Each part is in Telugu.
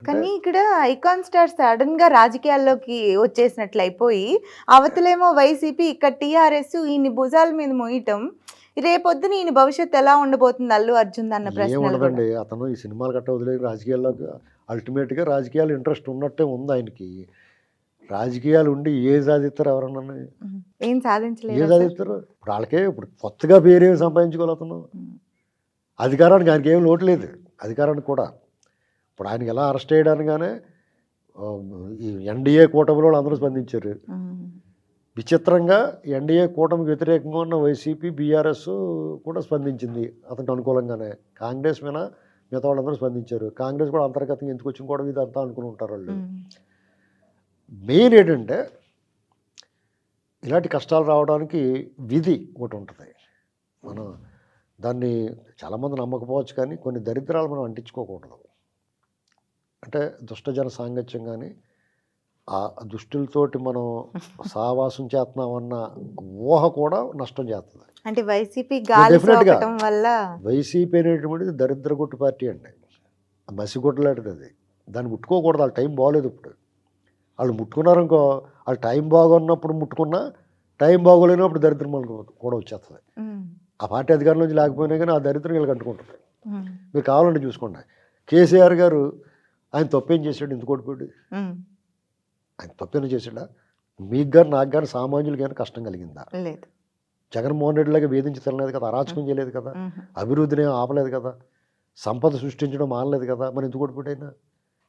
కానీ ఇక్కడ ఐకాన్ స్టార్ సడన్ గా రాజకీయాల్లోకి వచ్చేసినట్లు అయిపోయి, అవతలేమో వైసీపీ, ఇక్కడ టీఆర్ఎస్ ఈయన్ని భుజాల మీద మోయటం, రేపొద్దున ఈయన భవిష్యత్తు ఎలా ఉండబోతుంది అల్లు అర్జున్ అన్న ప్రశ్నలు కూడా. ఏముండదండి, అతను ఈ సినిమాలు గట్ట వదిలేసి రాజకీయాల్లోకి అల్టిమేట్గా రాజకీయాలు ఇంట్రెస్ట్ ఉన్నట్టే ఉంది ఆయనకి. రాజకీయాలు ఉండి ఏ సాధిస్తారు ఎవరన్నా? ఏం ఏ సాధించలేదు సాధిస్తారు? ఇప్పుడు వాళ్ళకే ఇప్పుడు కొత్తగా పేరేమి సంపాదించుకోవాలి అతను. అధికారానికి ఆయనకి ఏం లోటు లేదు, అధికారానికి కూడా. ఇప్పుడు ఆయనకి ఎలా అరెస్ట్ చేయడానిగానే ఈ ఎన్డీఏ కూటమిలో అందరూ స్పందించారు. విచిత్రంగా ఎన్డీఏ కూటమికి వ్యతిరేకంగా ఉన్న వైసీపీ, బీఆర్ఎస్ కూడా స్పందించింది అతనికి అనుకూలంగానే. కాంగ్రెస్ మీద మిగతా వాళ్ళందరూ స్పందించారు. కాంగ్రెస్ కూడా అంతర్గతంగా ఎందుకు వచ్చిన కూడా ఇది అంతా అనుకుని ఉంటారు వాళ్ళు. మెయిన్ ఏంటంటే ఇలాంటి కష్టాలు రావడానికి విధి ఒకటి ఉంటుంది. మనం దాన్ని చాలామంది నమ్మకపోవచ్చు, కానీ కొన్ని దరిద్రాలు మనం అంటించుకోకూడదు. అంటే దుష్టజన సాంగత్యం కానీ ఆ దుష్టులతోటి మనం సావాసం చేస్తున్నామన్న ఊహ కూడా నష్టం చేస్తుంది. అంటే వైసీపీ గాలి డెఫినెట్గా సోకటం వల్ల. వైసీపీ అనేటువంటిది దరిద్ర గుట్టు పార్టీ అండి, మసిగుట్టలాంటిది అది. దాన్ని ముట్టుకోకూడదు, వాళ్ళ టైం బాగోలేదు. ఇప్పుడు వాళ్ళు ముట్టుకున్నారనుకో, వాళ్ళు టైం బాగున్నప్పుడు ముట్టుకున్నా, టైం బాగోలేనప్పుడు దరిద్రం మనకు కూడా వచ్చేస్తుంది. ఆ పార్టీ అధికారంలోంచి లేకపోయినా కానీ ఆ దరిద్రం వీళ్ళకి అంటుకుంటుంది. మీరు కావాలంటే చూసుకోండి, కేసీఆర్ గారు ఆయన తప్పేం చేశాడు, ఎందుకు ఓడిపోయాడు? ఆయన తప్పేనా చేశాడా? మీకు కానీ నాకు కానీ సామాన్యులకి కానీ కష్టం కలిగిందా? లేదు. జగన్మోహన్ రెడ్డి లాగా వేధించి తినలేదు కదా, అరాచకం చేయలేదు కదా, అభివృద్ధిని ఆపలేదు కదా, సంపద సృష్టించడం మానలేదు కదా, మరి ఎందుకు ఓడిపోయాడైనా?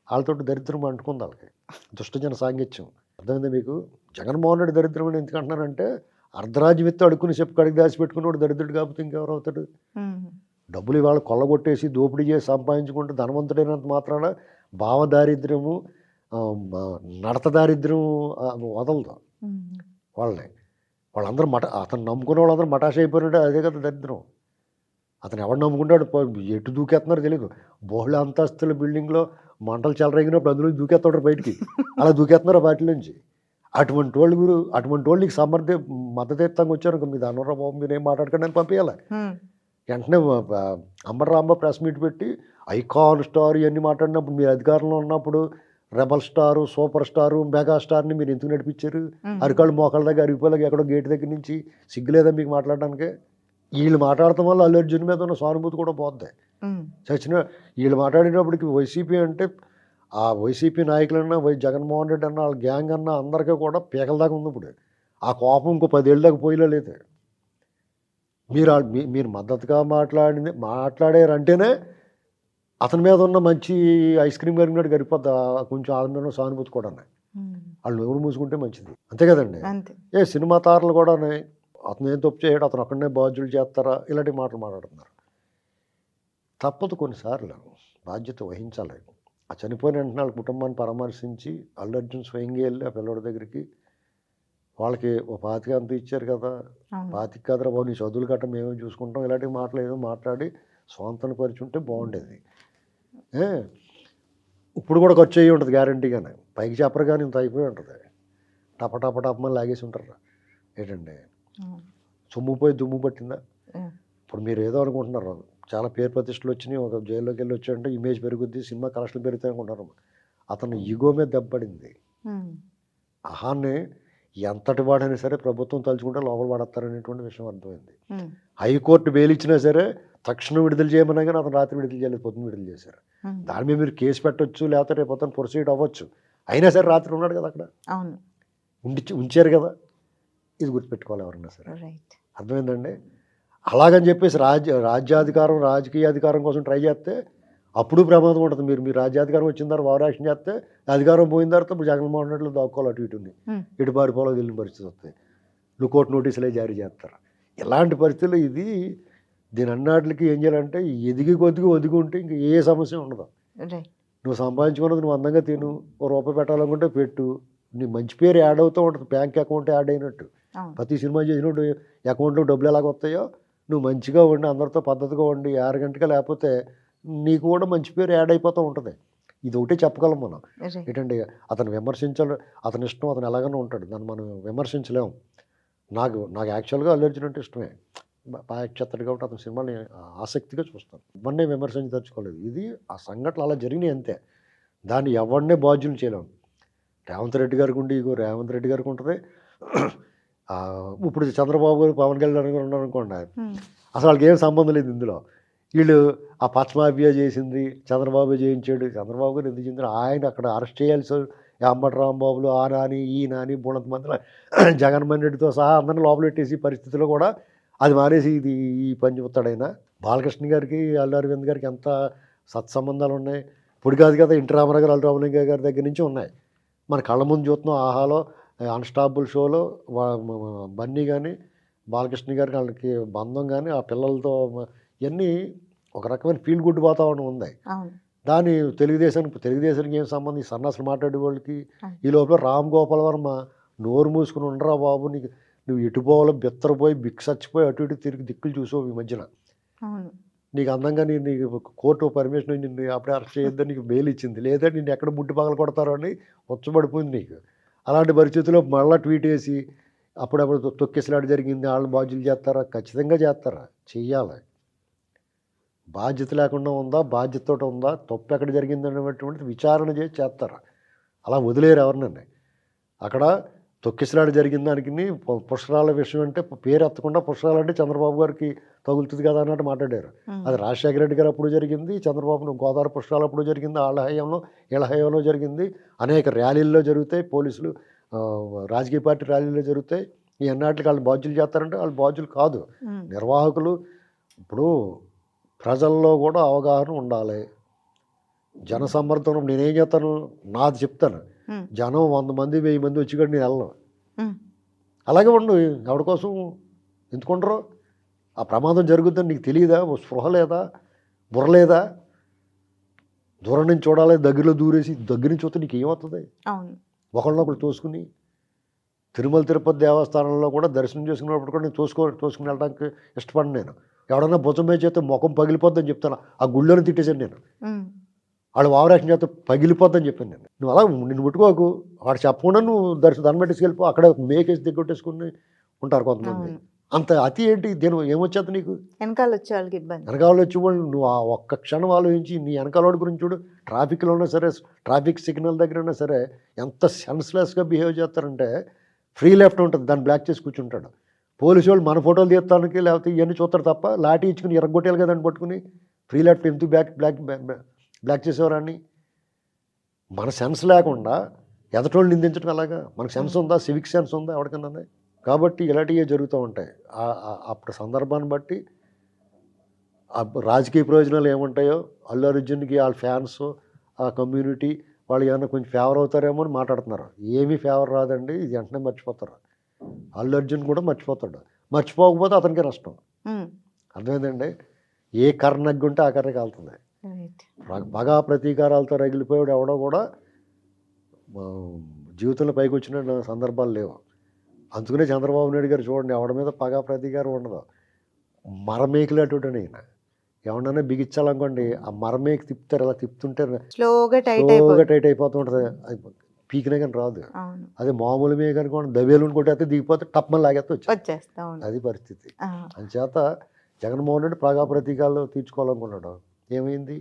వాళ్ళతో దరిద్రం అంటుకుంది వాళ్ళకి, దుష్టజన సాంగత్యం. అర్థమైందా మీకు? జగన్మోహన్ రెడ్డి దరిద్రం అని ఎందుకు అంటున్నానంటే, అర్ధరాజ్యమిత్తు అడుక్కుని చెప్పు కడిగి దాచిపెట్టుకున్నాడు దరిద్రుడు, కాకపోతే ఇంకెవరు అవుతాడు? డబ్బులు ఇవాళ కొల్లగొట్టేసి దోపిడీ చేసి సంపాదించుకుంటే ధనవంతుడైనంత మాత్రాన భావదారిద్ర్యము, నడత దారిద్ర్యం వదలదు వాళ్ళని. వాళ్ళందరూ అతను నమ్ముకునే వాళ్ళందరూ మటాష్ అయిపోయినట్టే, అదే కదా దరిద్రం. అతను ఎవడు నమ్ముకుంటాడు? ఎటు దూకేస్తున్నారో తెలియదు. బహుళ అంతస్తుల బిల్డింగ్లో మంటలు చెలరేగినప్పుడు అందులో దూకేస్తాడు బయటికి, అలా దూకేస్తున్నారు వాటి నుంచి. అటువంటి వాళ్ళు నీకు మద్దతుత్తంగా వచ్చారు, మీ దానివల్ల బాబు మీరేం మాట్లాడకండి అని పంపించాలి. వెంటనే అంబర్రాంబ ప్రెస్ మీట్ పెట్టి ఐకాన్ స్టార్ ఇవన్నీ మాట్లాడినప్పుడు, మీరు అధికారంలో ఉన్నప్పుడు rebel star, super star, mega స్టార్ని మీరు ఎందుకు నడిపించారు? అరికాళ్ళు మోకాళ్ళ దగ్గర అరిగిపోలేక ఎక్కడో గేట్ దగ్గర నుంచి సిగ్గులేదా మీకు మాట్లాడడానికి? వీళ్ళు మాట్లాడటం వల్ల అల్లు అర్జున్ మీద ఉన్న సానుభూతి కూడా పోద్ది. చచ్చిన వీళ్ళు మాట్లాడినప్పటికి వైసీపీ అంటే ఆ వైసీపీ నాయకులన్నా, జగన్మోహన్ రెడ్డి అన్న, వాళ్ళ గ్యాంగ్ అన్న అందరికీ కూడా పీకల దాకా ఉంది. ఇప్పుడు ఆ కోపం ఇంకో 10 ఏళ్ళ దాకా పోయిలో లేదు. మీరు మద్దతుగా మాట్లాడారంటేనే అతని మీద ఉన్న మంచి ఐస్ క్రీమ్ కరిగినట్టు గరిపోద్ది, కొంచెం వాళ్ళ మీద సానుభూతి కూడా. వాళ్ళు ఎవరు మూసుకుంటే మంచిది, అంతే కదండి? సినిమా తారలు కూడా అతను ఏం తప్పు చేయడు, అతను అక్కడనే బాధ్యులు చేస్తారా, ఇలాంటి మాటలు మాట్లాడుతున్నారు. తప్పదు, కొన్నిసార్లు బాధ్యత వహించాలి. ఆ చనిపోయిన వెంటనే వాళ్ళ కుటుంబాన్ని పరామర్శించి అల్లు అర్జున్ స్వయంగా వెళ్ళి ఆ పిల్లడి దగ్గరికి, వాళ్ళకి ఓ 25 అంత ఇచ్చారు కదా, 25 కదరా బాబు, నీ చదువులు గట్ట మేమే చూసుకుంటాం, ఇలాంటి మాటలు ఏదో మాట్లాడి స్వాంతన పరిచుంటే బాగుండేది. ఇప్పుడు కూడా ఖర్చు అయ్యి ఉంటుంది గ్యారంటీగానే, పైకి చెప్పరు కానీ ఇంత అయిపోయి ఉంటుంది. టపమని లాగేసి ఉంటారు. ఏంటండి, సొమ్ము పోయి దుమ్ము పట్టిందా? ఇప్పుడు మీరు ఏదో అనుకుంటున్నారు, చాలా పేరు ప్రతిష్టలు వచ్చినాయి, ఒక జైల్లోకి వెళ్ళి వచ్చాయంటే ఇమేజ్ పెరుగుద్ది, సినిమా కలెక్షన్లు పెరుగుతాయి అనుకుంటున్నారు. అతను ఈగో మీద దెబ్బపడింది. అహాన్ని ఎంతటి వాడైనా సరే ప్రభుత్వం తలుచుకుంటే లోపల పడతారనేటువంటి విషయం అర్థమైంది. హైకోర్టు బెయిల్ ఇచ్చినా సరే తక్షణం విడుదల చేయమన్నా కానీ అతను రాత్రి విడుదల చేయలేదు, పొద్దున్న విడుదల చేశారు. దాని మీద మీరు కేసు పెట్టవచ్చు, లేకపోతే రేపు అతను ప్రొసీడ్ అవ్వచ్చు. అయినా సరే రాత్రి ఉన్నాడు కదా అక్కడ, ఉంచారు కదా. ఇది గుర్తుపెట్టుకోవాలి ఎవరన్నా సరే, అర్థమైందండి? అలాగని చెప్పేసి రాజ్యాధికారం, రాజకీయ అధికారం కోసం ట్రై చేస్తే అప్పుడు ప్రమాదం ఉంటుంది. మీరు రాజ్యాధికారం వచ్చిన తర్వాత ఓవరాక్షన్ చేస్తే అధికారం పోయిన తర్వాత ఇప్పుడు జగన్మోహన్ రెడ్డిలో దాక్కోవాలి, అటు ఇటుని ఇటు పారిపోవాలి, వెళ్ళిన పరిస్థితి వస్తాయి. లుకౌట్ నోటీసులే జారీ చేస్తారు. ఇలాంటి పరిస్థితుల్లో దీని అన్నిటికి ఏం చేయాలంటే, ఎదిగి కొద్దిగా ఒదిగి ఉంటే ఇంక ఏ సమస్య ఉండదు. నువ్వు సంపాదించుకున్నది నువ్వు అందంగా తిను, ₹1 పెట్టాలనుకుంటే పెట్టు, నీ మంచి పేరు యాడ్ అవుతూ ఉంటుంది, బ్యాంక్ అకౌంట్ యాడ్ అయినట్టు. ప్రతి సినిమా చేసినప్పుడు అకౌంట్లో డబ్బులు ఎలాగ వస్తాయో, నువ్వు మంచిగా ఉండి అందరితో పద్ధతిగా ఉండి 6 గంటగా, లేకపోతే నీకు కూడా మంచి పేరు యాడ్ అయిపోతూ ఉంటుంది. ఇది ఒకటే చెప్పగలం మనం. ఏంటంటే అతను విమర్శించాలి, అతని ఇష్టం, అతను ఎలాగైనా ఉంటాడు, దాన్ని మనం విమర్శించలేము. నాకు యాక్చువల్గా అల్లు అర్జున్ అంటే ఇష్టమే, బాగా యాక్ట్ చేస్తాడు కాబట్టి అతని సినిమాని ఆసక్తిగా చూస్తాను. ఇవన్నీ విమర్శించి తెచ్చుకోలేదు. ఇది ఆ సంఘటనలు అలా జరిగినాయి అంతే. దాన్ని ఎవరినే బాధ్యులు చేయలేం. రేవంత్ రెడ్డి గారికి ఉండి ఇగో రేవంత్ రెడ్డి గారికి ఉంటుంది. ఇప్పుడు చంద్రబాబు గారు పవన్ కళ్యాణ్ గారు ఉన్నారనుకోండి, అసలు వాళ్ళకి ఏం సంబంధం లేదు ఇందులో. వీళ్ళు ఆ పచ్చ మాఫియా చేసింది చంద్రబాబు చేయించాడు, చంద్రబాబు గారు ఎందుకు చెందిన ఆయన అక్కడ అరెస్ట్ చేయాల్సి అంబటి రాంబాబులు ఆ నాని ఈ నాని బుణత మందిలో జగన్మోహన్ రెడ్డితో సహా అందరినీ లోపలెట్టేసి పరిస్థితిలో కూడా అది మానేసి ఇది ఈ పని చెబుతాడైనా. బాలకృష్ణ గారికి అల్లు అరవింద్ గారికి ఎంత సత్సంబంధాలు ఉన్నాయి. ఇప్పుడు కాదు కదా, ఎన్టీ రామారావు గారు అల్లు రామలింగ గారి దగ్గర నుంచి ఉన్నాయి. మన కళ్ళ ముందు చూస్తున్నాం. ఆహాలో అన్స్టాపుల్ షోలో బన్నీ కానీ బాలకృష్ణ గారికి వాళ్ళకి బంధం కానీ ఆ పిల్లలతో ఇవన్నీ ఒక రకమైన ఫీల్ గుడ్ వాతావరణం ఉంది. దాని తెలుగుదేశానికి ఏం సంబంధం? ఈ సన్నాసులు మాట్లాడే వాళ్ళకి. ఈ లోపల రామ్ గోపాల్ వర్మ నోరు మూసుకుని ఉండరా బాబు, నీకు నువ్వు ఎటు పోవాలో బిత్తరపోయి బిక్సచ్చిపోయి అటు ఇటు తిరిగి దిక్కులు చూసావు ఈ మధ్యన. నీకు అందంగా నీకు కోర్టు పర్మిషన్ నిన్ను అప్పుడే అరెస్ట్ చేయొద్దని నీకు బెయిల్ ఇచ్చింది, లేదా నిన్ను ఎక్కడ ముట్టి పగల కొడతారో అని వచ్చబడిపోయింది నీకు. అలాంటి పరిస్థితుల్లో మళ్ళీ ట్వీట్ వేసి అప్పుడప్పుడు తొక్కిసలాట జరిగింది వాళ్ళని బాధ్యులు చేస్తారా? ఖచ్చితంగా చేస్తారా? చెయ్యాలి. బాధ్యత లేకుండా ఉందా, బాధ్యతతో ఉందా, తప్పు ఎక్కడ జరిగింది అనేటువంటిది విచారణ చేసి చేస్తారా? అలా వదిలేరు ఎవరినండి. అక్కడ తొక్కిసలాట జరిగిన దానికి పుష్కరాల విషయం అంటే పేరు ఎత్తకుండా పుష్కరాలు అంటే చంద్రబాబు గారికి తగులుతుంది కదా అన్నట్టు మాట్లాడారు. అది రాజశేఖర రెడ్డి గారు అప్పుడు జరిగింది, చంద్రబాబు గోదావరి పుష్కరాలు అప్పుడు జరిగింది, వాళ్ళ హయాంలో వీళ్ళ హయాంలో జరిగింది. అనేక ర్యాలీల్లో జరుగుతాయి, పోలీసులు రాజకీయ పార్టీ ర్యాలీల్లో జరుగుతాయి. ఈ అన్నిటికి వాళ్ళు బాధ్యులు చేస్తారంటే వాళ్ళు బాధ్యులు కాదు, నిర్వాహకులు. ఇప్పుడు ప్రజల్లో కూడా అవగాహన ఉండాలి. జన సమర్థనం నేనేం చేస్తాను, నాది చెప్తాను. జనం 100 మంది 1000 మంది వచ్చి కూడా నేను వెళ్ళను. అలాగే ఉండు. ఎవరి కోసం ఎందుకుంటారు? ఆ ప్రమాదం జరుగుతుందని నీకు తెలియదా? స్పృహ లేదా? బుర్ర లేదా? దూరం నుంచి చూడాలి, దగ్గరలో దూరేసి దగ్గర నుంచి చూస్తే నీకు ఏమవుతుంది? ఒకళ్ళనొకళ్ళు తోసుకుని తిరుమల తిరుపతి దేవస్థానంలో కూడా దర్శనం చేసుకున్నప్పుడు కూడా నేను తోసుకుని వెళ్ళడానికి ఇష్టపడను. నేను ఎవడన్నా భుజం మీద చేస్తే ముఖం పగిలిపోద్దని చెప్తాను. ఆ గుళ్ళోని తిట్టేశాను నేను. వాళ్ళు వావరాక్షణ చేస్తే పగిలిపోద్దని చెప్పాను నేను. నువ్వు అలా నిన్ను ముట్టుకోకు, వాడు చెప్పకుండా నువ్వు దండం పెట్టేసి వెళ్ళిపో. అక్కడ మేకేసి దిగ్గొట్టేసుకుని ఉంటారు కొంతమంది. అంత అతి ఏంటి? దేని ఏమొచ్చేది నీకు? వెనకాల వచ్చే వాళ్ళకి ఇబ్బంది. వెనకాల వచ్చి వాళ్ళు నువ్వు ఆ ఒక్క క్షణం ఆలోచించి నీ వెనకాల వాడి గురించి చూడు. ట్రాఫిక్లో ఉన్నా సరే, ట్రాఫిక్ సిగ్నల్ దగ్గర ఉన్నా సరే ఎంత సెన్స్లెస్గా బిహేవ్ చేస్తారంటే, ఫ్రీ లెఫ్ట్ ఉంటుంది, దాన్ని బ్లాక్ చేసి కూర్చుంటాడు. పోలీసు వాళ్ళు మన ఫోటోలు తీస్తానికి లేకపోతే ఇవన్నీ చూస్తారు తప్ప లాఠీ ఇచ్చుకుని ఎరగొట్టాలి కదా అని పట్టుకుని ఫ్రీ లెఫ్ట్ ఎందుకు బ్లాక్ చేసేవారని. మన సెన్స్ లేకుండా ఎదటోళ్ళు నిందించడం అలాగా. మనకు సెన్స్ ఉందా? సివిక్ సెన్స్ ఉందా ఎవరికన్నా? కాబట్టి ఇలాంటివే జరుగుతూ ఉంటాయి. అప్పుడు సందర్భాన్ని బట్టి రాజకీయ ప్రయోజనాలు ఏముంటాయో, అల్లు అర్జున్కి వాళ్ళ ఫ్యాన్స్ ఆ కమ్యూనిటీ వాళ్ళు ఏమన్నా కొంచెం ఫేవర్ అవుతారేమో అని మాట్లాడుతున్నారు. ఏమీ ఫేవర్ రాదండి, ఇది వెంటనే మర్చిపోతారు. అల్లు అర్జున్ కూడా మర్చిపోతాడు. మర్చిపోకపోతే అతనికి నష్టం. అర్థమైందండి? ఏ కర్ర నగ్గుంటే ఆ కర్ర కాలుతుంది. పగా ప్రతీకారాలతో రగిలిపోయాడు ఎవడో కూడా జీవితంలో పైకి వచ్చిన సందర్భాలు లేవు. అందుకనే చంద్రబాబు నాయుడు గారు చూడండి, ఎవడి మీద పగా ప్రతీకారం ఉండదు. మరమేకులు అటువంటి ఆయన ఎవడన్నా బిగించాలనుకోండి, ఆ మరమేకి తిప్పుతారు. అలా తిప్పుతుంటే స్లోగా టైట్ అయిపోతూ ఉంటుంది. పీకినా కానీ రాదు. అదే మామూలు మీద కనుక దవేలు కొట్టేస్తే దిగిపోతే టప్మని లాగేస్తే వచ్చేస్తా. అది పరిస్థితి. అందుచేత జగన్మోహన్ రెడ్డి పగా ప్రతీకారాలు తీర్చుకోవాలనుకున్నాడు. ఏమైంది?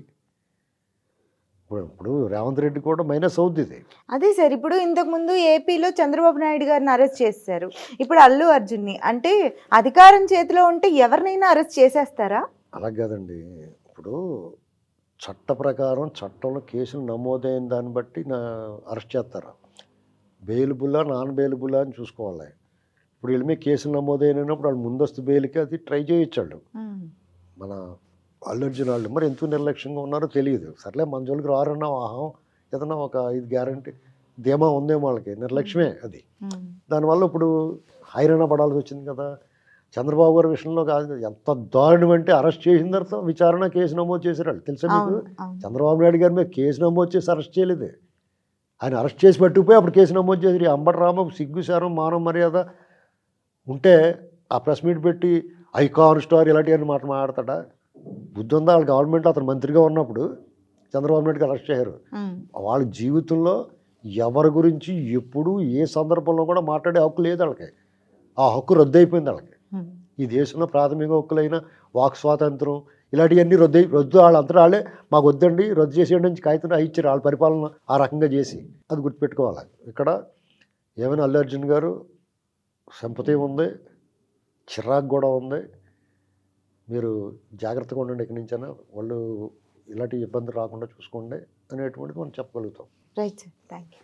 ఇప్పుడు రేవంత్ రెడ్డి కూడా మైనస్ అవుతుంది. అదే సార్, ఇప్పుడు ఇంతకుముందు ఏపీలో చంద్రబాబు నాయుడు గారిని అరెస్ట్ చేశారు, ఇప్పుడు అల్లు అర్జున్ని. అంటే అధికారం చేతిలో ఉంటే ఎవరినైనా అరెస్ట్ చేసేస్తారా? అలా కాదండి. ఇప్పుడు చట్ట ప్రకారం చట్టంలో కేసులు నమోదైన దాన్ని బట్టి అరెస్ట్ చేస్తారు. బెయిలబుల్లా నాన్ బెయిలబుల్లా అని చూసుకోవాలి. ఇప్పుడు వీళ్ళ మీద కేసులు నమోదైనప్పుడు వాళ్ళు ముందస్తు బెయిల్కి అది ట్రై చేయొచ్చాడు మన అల్లు అర్జున్ వాళ్ళు. మరి ఎందుకు నిర్లక్ష్యంగా ఉన్నారో తెలియదు. సర్లే మన జోలికి రారన్నా ఆహం ఏదన్నా ఒక ఇది గ్యారంటీ ధీమా ఉందేమో వాళ్ళకి. నిర్లక్ష్యమే అది. దానివల్ల ఇప్పుడు హైరాణ పడాల్సి వచ్చింది కదా. చంద్రబాబు గారి విషయంలో కాదు, ఎంత దారుణం అంటే అరెస్ట్ చేసిన తర్వాత విచారణ కేసు నమోదు చేశారు వాళ్ళు. తెలుసా మీకు? చంద్రబాబు నాయుడు గారి మీద కేసు నమోదు చేసి అరెస్ట్ చేయలేదు. ఆయన అరెస్ట్ చేసి పట్టుకుపోయి అప్పుడు కేసు నమోదు చేసి అంబటి రాంబాబు సిగ్గుసారం మానవ మర్యాద ఉంటే ఆ ప్రెస్ మీట్ పెట్టి ఐకాన్ స్టార్ ఇలాంటివన్నీ మాట్లాడతాడా? బుద్ధి ఉందా? వాళ్ళ గవర్నమెంట్ అతను మంత్రిగా ఉన్నప్పుడు చంద్రబాబు నాయుడుకి అరెస్ట్ చేశారు. వాళ్ళ జీవితంలో ఎవరి గురించి ఎప్పుడు ఏ సందర్భంలో కూడా మాట్లాడే హక్కు లేదు వాళ్ళకి. ఆ హక్కు రద్దు అయిపోయింది వాళ్ళకి. ఈ దేశంలో ప్రాథమిక హక్కులైన వాక్ స్వాతంత్రం ఇలాంటివన్నీ రద్దు వాళ్ళంతా వాళ్ళే మాకు వద్దండి రద్దు చేసేయండి నుంచి కాగితం ఇచ్చారు వాళ్ళ పరిపాలన ఆ రకంగా చేసి అది గుర్తుపెట్టుకోవాలి. ఇక్కడ ఏమైనా అల్లు అర్జున్ గారు సింపతి ఉంది, చిరాకు కూడా ఉంది. మీరు జాగ్రత్తగా ఉండండి ఇక్కడి నుంచైనా, వాళ్ళు ఇలాంటి ఇబ్బంది రాకుండా చూసుకోండి అనేటువంటిది మనం చెప్పగలుగుతాం. Right sir, thank you.